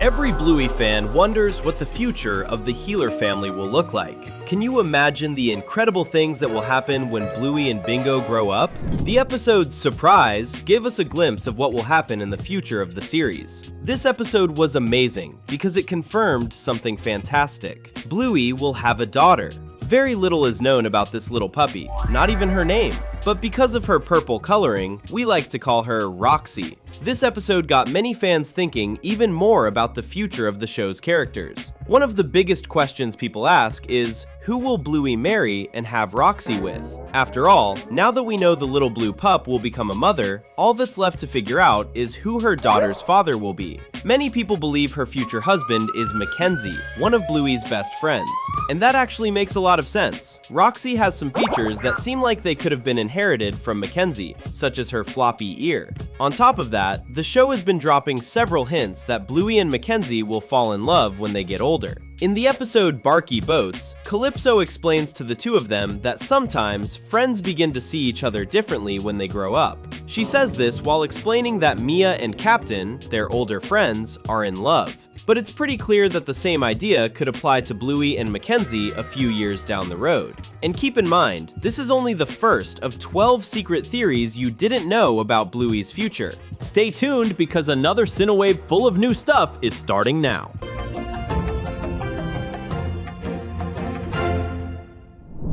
Every Bluey fan wonders what the future of the Healer family will look like. Can you imagine the incredible things that will happen when Bluey and Bingo grow up? The episode's Surprise gave us a glimpse of what will happen in the future of the series. This episode was amazing because it confirmed something fantastic. Bluey will have a daughter. Very little is known about this little puppy, not even her name. But because of her purple coloring, we like to call her Roxy. This episode got many fans thinking even more about the future of the show's characters. One of the biggest questions people ask is, who will Bluey marry and have Roxy with? After all, now that we know the little blue pup will become a mother, all that's left to figure out is who her daughter's father will be. Many people believe her future husband is Mackenzie, one of Bluey's best friends. And that actually makes a lot of sense. Roxy has some features that seem like they could have been inherited from Mackenzie, such as her floppy ear. On top of that, the show has been dropping several hints that Bluey and Mackenzie will fall in love when they get older. In the episode Barky Boats, Calypso explains to the two of them that sometimes friends begin to see each other differently when they grow up. She says this while explaining that Mia and Captain, their older friends, are in love. But it's pretty clear that the same idea could apply to Bluey and Mackenzie a few years down the road. And keep in mind, this is only the first of 12 secret theories you didn't know about Bluey's future. Stay tuned because another Cinewave full of new stuff is starting now.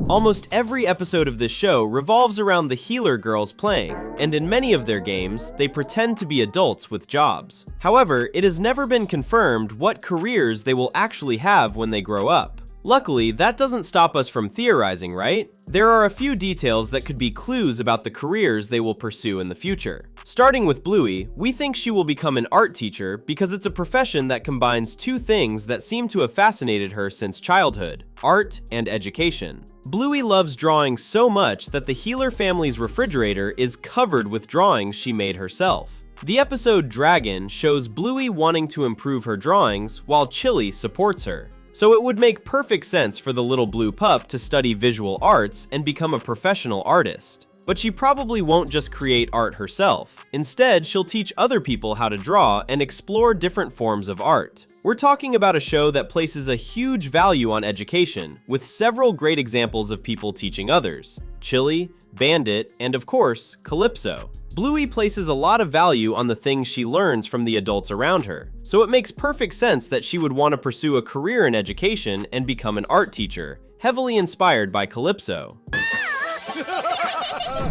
Almost every episode of this show revolves around the Healer girls playing, and in many of their games, they pretend to be adults with jobs. However, it has never been confirmed what careers they will actually have when they grow up. Luckily, that doesn't stop us from theorizing, right? There are a few details that could be clues about the careers they will pursue in the future. Starting with Bluey, we think she will become an art teacher because it's a profession that combines two things that seem to have fascinated her since childhood: art and education. Bluey loves drawing so much that the Healer family's refrigerator is covered with drawings she made herself. The episode Dragon shows Bluey wanting to improve her drawings while Chili supports her. So it would make perfect sense for the little blue pup to study visual arts and become a professional artist. But she probably won't just create art herself. Instead, she'll teach other people how to draw and explore different forms of art. We're talking about a show that places a huge value on education, with several great examples of people teaching others: Chili, Bandit, and of course, Calypso. Bluey places a lot of value on the things she learns from the adults around her, so it makes perfect sense that she would want to pursue a career in education and become an art teacher, heavily inspired by Calypso.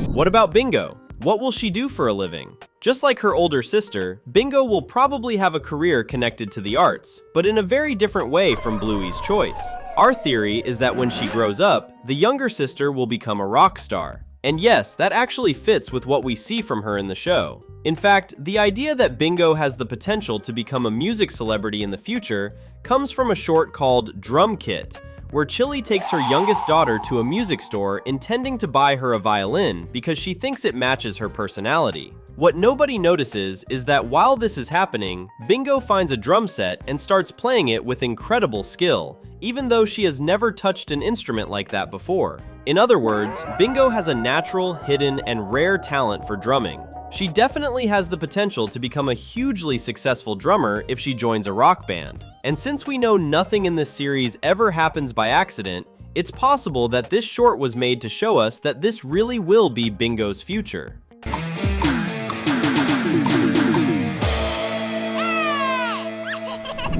What about Bingo? What will she do for a living? Just like her older sister, Bingo will probably have a career connected to the arts, but in a very different way from Bluey's choice. Our theory is that when she grows up, the younger sister will become a rock star. And yes, that actually fits with what we see from her in the show. In fact, the idea that Bingo has the potential to become a music celebrity in the future comes from a short called Drum Kit, where Chili takes her youngest daughter to a music store intending to buy her a violin because she thinks it matches her personality. What nobody notices is that while this is happening, Bingo finds a drum set and starts playing it with incredible skill, even though she has never touched an instrument like that before. In other words, Bingo has a natural, hidden, and rare talent for drumming. She definitely has the potential to become a hugely successful drummer if she joins a rock band. And since we know nothing in this series ever happens by accident, it's possible that this short was made to show us that this really will be Bingo's future.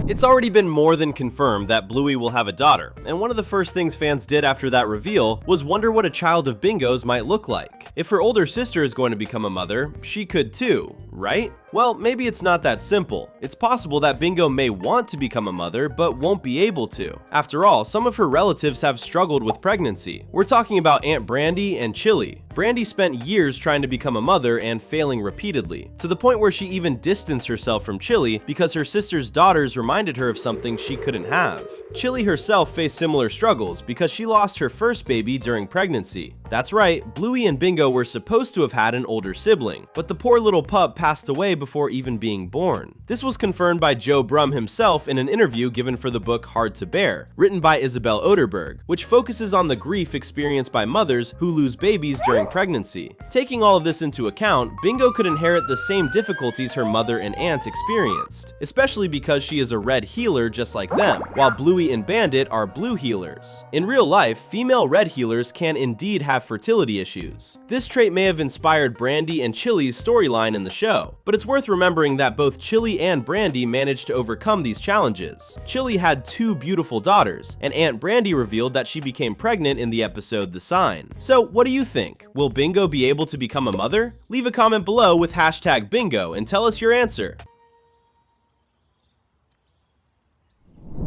It's already been more than confirmed that Bluey will have a daughter, and one of the first things fans did after that reveal was wonder what a child of Bingo's might look like. If her older sister is going to become a mother, she could too, right? Well, maybe it's not that simple. It's possible that Bingo may want to become a mother, but won't be able to. After all, some of her relatives have struggled with pregnancy. We're talking about Aunt Brandy and Chili. Brandy spent years trying to become a mother and failing repeatedly, to the point where she even distanced herself from Chili because her sister's daughters reminded her of something she couldn't have. Chili herself faced similar struggles because she lost her first baby during pregnancy. That's right, Bluey and Bingo were supposed to have had an older sibling, but the poor little pup passed away before even being born. This was confirmed by Joe Brum himself in an interview given for the book Hard to Bear, written by Isabel Oderberg, which focuses on the grief experienced by mothers who lose babies during pregnancy. Taking all of this into account, Bingo could inherit the same difficulties her mother and aunt experienced, especially because she is a red healer just like them, while Bluey and Bandit are blue healers. In real life, female red healers can indeed have fertility issues. This trait may have inspired Brandy and Chili's storyline in the show, but it's worth remembering that both Chili and Brandy managed to overcome these challenges. Chili had 2 beautiful daughters, and Aunt Brandy revealed that she became pregnant in the episode The Sign. So what do you think? Will Bingo be able to become a mother? Leave a comment below with hashtag Bingo and tell us your answer.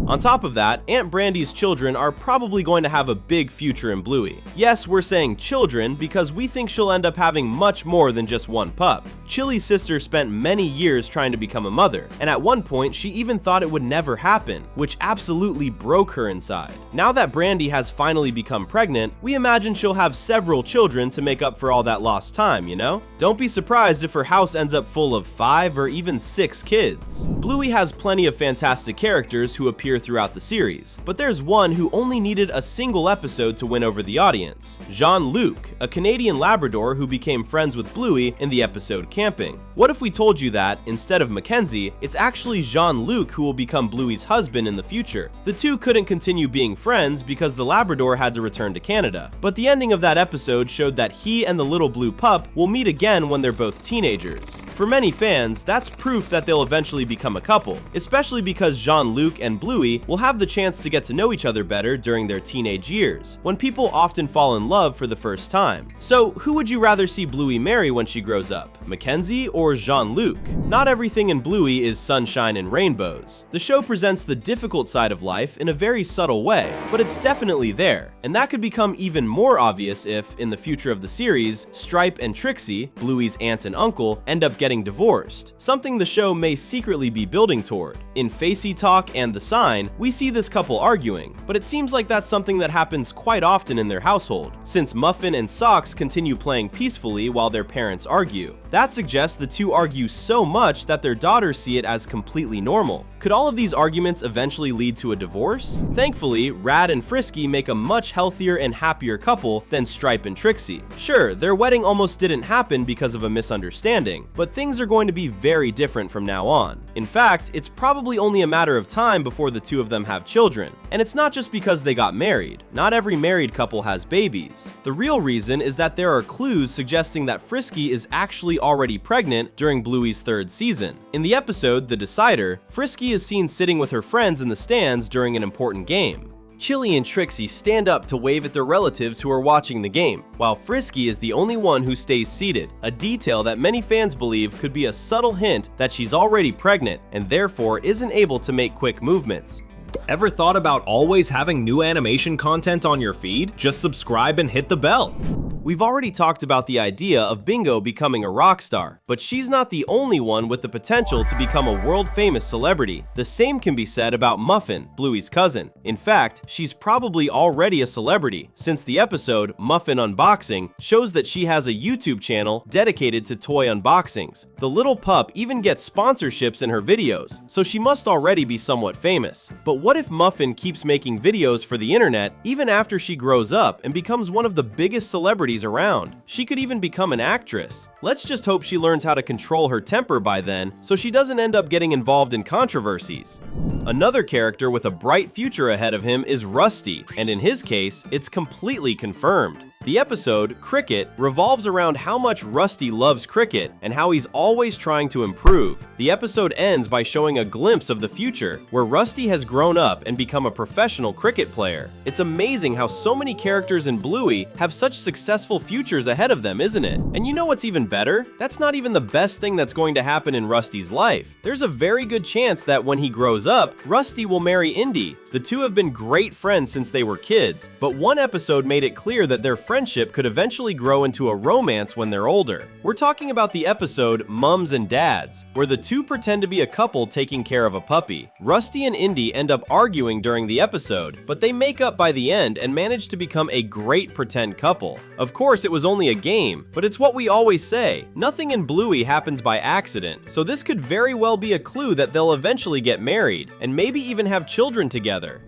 On top of that, Aunt Brandy's children are probably going to have a big future in Bluey. Yes, we're saying children because we think she'll end up having much more than just one pup. Chili's sister spent many years trying to become a mother, and at one point she even thought it would never happen, which absolutely broke her inside. Now that Brandy has finally become pregnant, we imagine she'll have several children to make up for all that lost time, you know? Don't be surprised if her house ends up full of 5 or even 6 kids. Bluey has plenty of fantastic characters who appear throughout the series, but there's one who only needed a single episode to win over the audience: Jean-Luc, a Canadian Labrador who became friends with Bluey in the episode Camping. What if we told you that, instead of Mackenzie, it's actually Jean-Luc who will become Bluey's husband in the future? The two couldn't continue being friends because the Labrador had to return to Canada, but the ending of that episode showed that he and the little blue pup will meet again when they're both teenagers. For many fans, that's proof that they'll eventually become a couple, especially because Jean-Luc and Bluey will have the chance to get to know each other better during their teenage years, when people often fall in love for the first time. So who would you rather see Bluey marry when she grows up, Mackenzie or Jean-Luc? Not everything in Bluey is sunshine and rainbows. The show presents the difficult side of life in a very subtle way, but it's definitely there, and that could become even more obvious if, in the future of the series, Stripe and Trixie, Bluey's aunt and uncle, end up getting divorced, something the show may secretly be building toward. In Facey Talk and The Sign, we see this couple arguing, but it seems like that's something that happens quite often in their household, since Muffin and Socks continue playing peacefully while their parents argue. That suggests the two argue so much that their daughters see it as completely normal. Could all of these arguments eventually lead to a divorce? Thankfully, Rad and Frisky make a much healthier and happier couple than Stripe and Trixie. Sure, their wedding almost didn't happen because of a misunderstanding, but things are going to be very different from now on. In fact, it's probably only a matter of time before the two of them have children. And it's not just because they got married. Not every married couple has babies. The real reason is that there are clues suggesting that Frisky is actually already pregnant during Bluey's 3rd season. In the episode The Decider, Frisky is seen sitting with her friends in the stands during an important game. Chili and Trixie stand up to wave at their relatives who are watching the game, while Frisky is the only one who stays seated, a detail that many fans believe could be a subtle hint that she's already pregnant and therefore isn't able to make quick movements. Ever thought about always having new animation content on your feed? Just subscribe and hit the bell. We've already talked about the idea of Bingo becoming a rock star, but she's not the only one with the potential to become a world-famous celebrity. The same can be said about Muffin, Bluey's cousin. In fact, she's probably already a celebrity, since the episode Muffin Unboxing shows that she has a YouTube channel dedicated to toy unboxings. The little pup even gets sponsorships in her videos, so she must already be somewhat famous. But what if Muffin keeps making videos for the internet even after she grows up and becomes one of the biggest celebrities around? She could even become an actress. Let's just hope she learns how to control her temper by then, so she doesn't end up getting involved in controversies. Another character with a bright future ahead of him is Rusty, and in his case, it's completely confirmed. The episode, Cricket, revolves around how much Rusty loves cricket and how he's always trying to improve. The episode ends by showing a glimpse of the future, where Rusty has grown up and become a professional cricket player. It's amazing how so many characters in Bluey have such successful futures ahead of them, isn't it? And you know what's even better? That's not even the best thing that's going to happen in Rusty's life. There's a very good chance that when he grows up, Rusty will marry Indy. The two have been great friends since they were kids, but one episode made it clear that their friendship friendship could eventually grow into a romance when they're older. We're talking about the episode Mums and Dads, where the two pretend to be a couple taking care of a puppy. Rusty and Indy end up arguing during the episode, but they make up by the end and manage to become a great pretend couple. Of course, it was only a game, but it's what we always say. Nothing in Bluey happens by accident, so this could very well be a clue that they'll eventually get married, and maybe even have children together.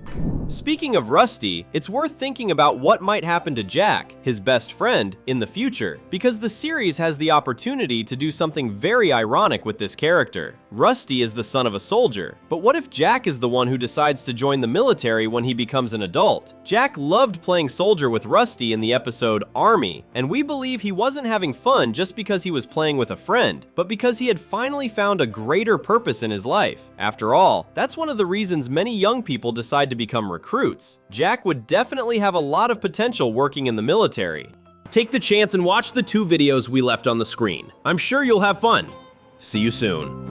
Speaking of Rusty, it's worth thinking about what might happen to Jack, his best friend, in the future, because the series has the opportunity to do something very ironic with this character. Rusty is the son of a soldier, but what if Jack is the one who decides to join the military when he becomes an adult? Jack loved playing soldier with Rusty in the episode Army, and we believe he wasn't having fun just because he was playing with a friend, but because he had finally found a greater purpose in his life. After all, that's one of the reasons many young people decide to become recruits. Jack would definitely have a lot of potential working in the military. Take the chance and watch the 2 videos we left on the screen. I'm sure you'll have fun. See you soon.